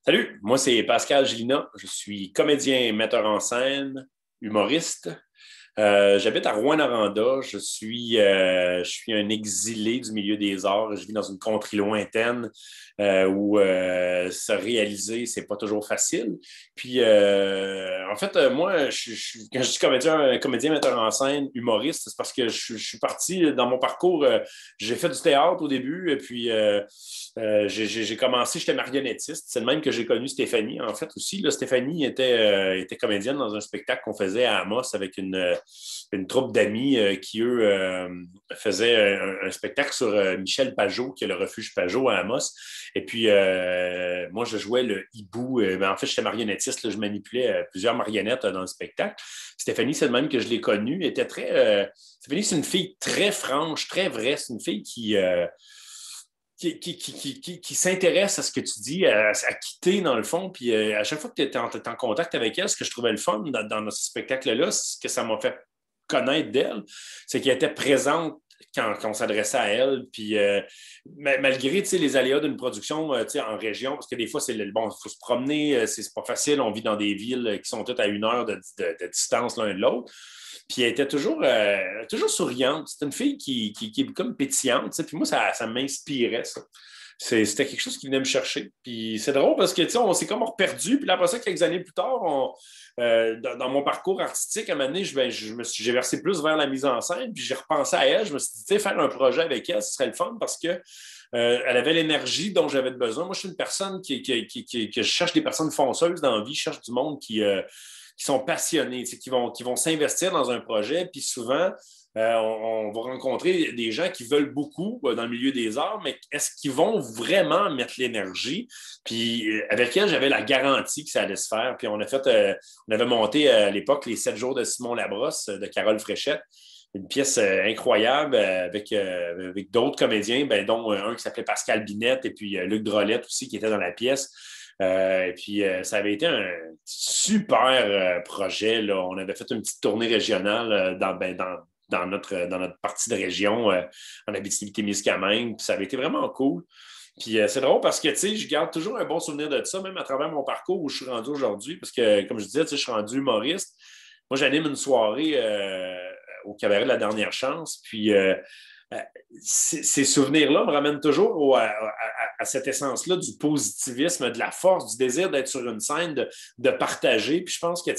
Salut, moi c'est Pascal Gélina. Je suis comédien, metteur en scène, humoriste. J'habite à Rouyn-Noranda. Je suis un exilé du milieu des arts. Je vis dans une contrée lointaine où se réaliser, c'est pas toujours facile. Puis, en fait, moi, quand je dis comédien, metteur en scène, humoriste, c'est parce que je suis parti dans mon parcours. J'ai fait du théâtre au début, et puis j'ai commencé, j'étais marionnettiste. C'est le même que j'ai connu Stéphanie, en fait, aussi. Là, Stéphanie était comédienne dans un spectacle qu'on faisait à Amos avec une troupe d'amis qui, eux, faisaient un spectacle sur Michel Pajot, qui est le refuge Pajot à Amos. Et puis, moi, je jouais le hibou. En fait, j'étais marionnettiste. Là, je manipulais plusieurs marionnettes dans le spectacle. Stéphanie, c'est le même que je l'ai connue. Stéphanie, c'est une fille très franche, très vraie. C'est une fille qui s'intéresse à ce que tu dis, à quitter dans le fond. Puis à chaque fois que tu es en contact avec elle, ce que je trouvais le fun dans ce spectacle-là, ce que ça m'a fait connaître d'elle, c'est qu'elle était présente quand on s'adressait à elle. Puis malgré les aléas d'une production en région, parce que des fois, bon, il faut se promener, c'est pas facile. On vit dans des villes qui sont toutes à 1 heure de distance l'un de l'autre. Puis elle était toujours souriante. C'est une fille qui est comme pétillante. Puis moi, ça m'inspirait, ça. C'était quelque chose qui venait me chercher. Puis c'est drôle parce que, on s'est comme perdu. Puis là, après ça, quelques années plus tard, dans mon parcours artistique, à un moment donné, j'ai versé plus vers la mise en scène. Puis j'ai repensé à elle. Je me suis dit, faire un projet avec elle, ce serait le fun parce que elle avait l'énergie dont j'avais besoin. Moi, je suis une personne que je cherche des personnes fonceuses dans la vie. Je cherche du monde qui sont passionnés, qui vont s'investir dans un projet. Puis souvent, on va rencontrer des gens qui veulent beaucoup dans le milieu des arts, mais est-ce qu'ils vont vraiment mettre l'énergie? Puis avec elle, j'avais la garantie que ça allait se faire. Puis on avait monté à l'époque les 7 jours de Simon Labrosse de Carole Fréchette. Une pièce incroyable avec d'autres comédiens, dont un qui s'appelait Pascal Binette et puis Luc Drolette aussi qui était dans la pièce. Et puis, ça avait été un super projet. Là. On avait fait une petite tournée régionale dans notre partie de région en Abitibi-Témiscamingue. Puis ça avait été vraiment cool. Puis c'est drôle parce que, je garde toujours un bon souvenir de ça, même à travers mon parcours où je suis rendu aujourd'hui. Parce que, comme je disais, je suis rendu humoriste. Moi, j'anime une soirée au cabaret de la dernière chance. Puis, ces souvenirs-là me ramènent toujours à cette essence-là du positivisme, de la force, du désir d'être sur une scène, de partager. Puis je pense que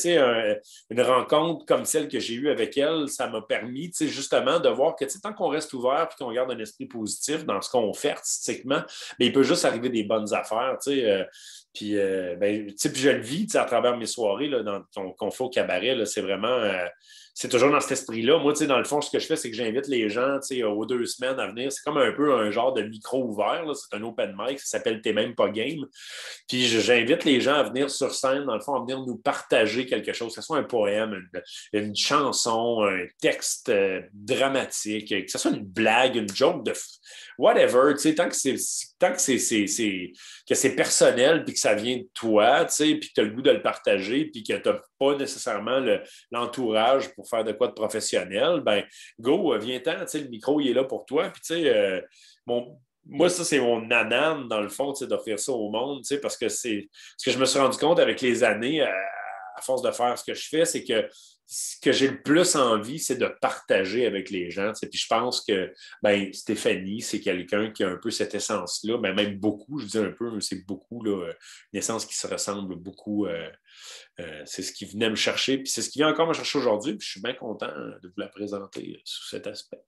une rencontre comme celle que j'ai eue avec elle, ça m'a permis justement de voir que tant qu'on reste ouvert et qu'on garde un esprit positif dans ce qu'on fait artistiquement, mais il peut juste arriver des bonnes affaires. Puis, puis je le vis à travers mes soirées qu'on fait au cabaret. Là, c'est vraiment. C'est toujours dans cet esprit-là. Moi, dans le fond, ce que je fais, c'est que j'invite les gens aux 2 semaines à venir. C'est comme un peu un genre de micro ouvert. Là. C'est un open mic. Ça s'appelle T'es même pas game. Puis j'invite les gens à venir sur scène, dans le fond, à venir nous partager quelque chose, que ce soit un poème, une chanson, un texte dramatique, que ce soit une blague, une joke de whatever, tant que c'est personnel, puis que ça vient de toi, puis que tu as le goût de le partager, puis que tu n'as pas nécessairement l'entourage pour faire de quoi de professionnel, go, viens-t'en, le micro, il est là pour toi, puis moi, ça, c'est mon nanane, dans le fond, d'offrir ça au monde, parce que c'est ce que je me suis rendu compte avec les années, à force de faire ce que je fais, c'est que ce que j'ai le plus envie, c'est de partager avec les gens. Puis je pense que Stéphanie, c'est quelqu'un qui a un peu cette essence-là, même beaucoup, je dis un peu, c'est beaucoup, là, une essence qui se ressemble beaucoup. C'est ce qui venait me chercher, puis c'est ce qui vient encore me chercher aujourd'hui, puis je suis bien content de vous la présenter sous cet aspect.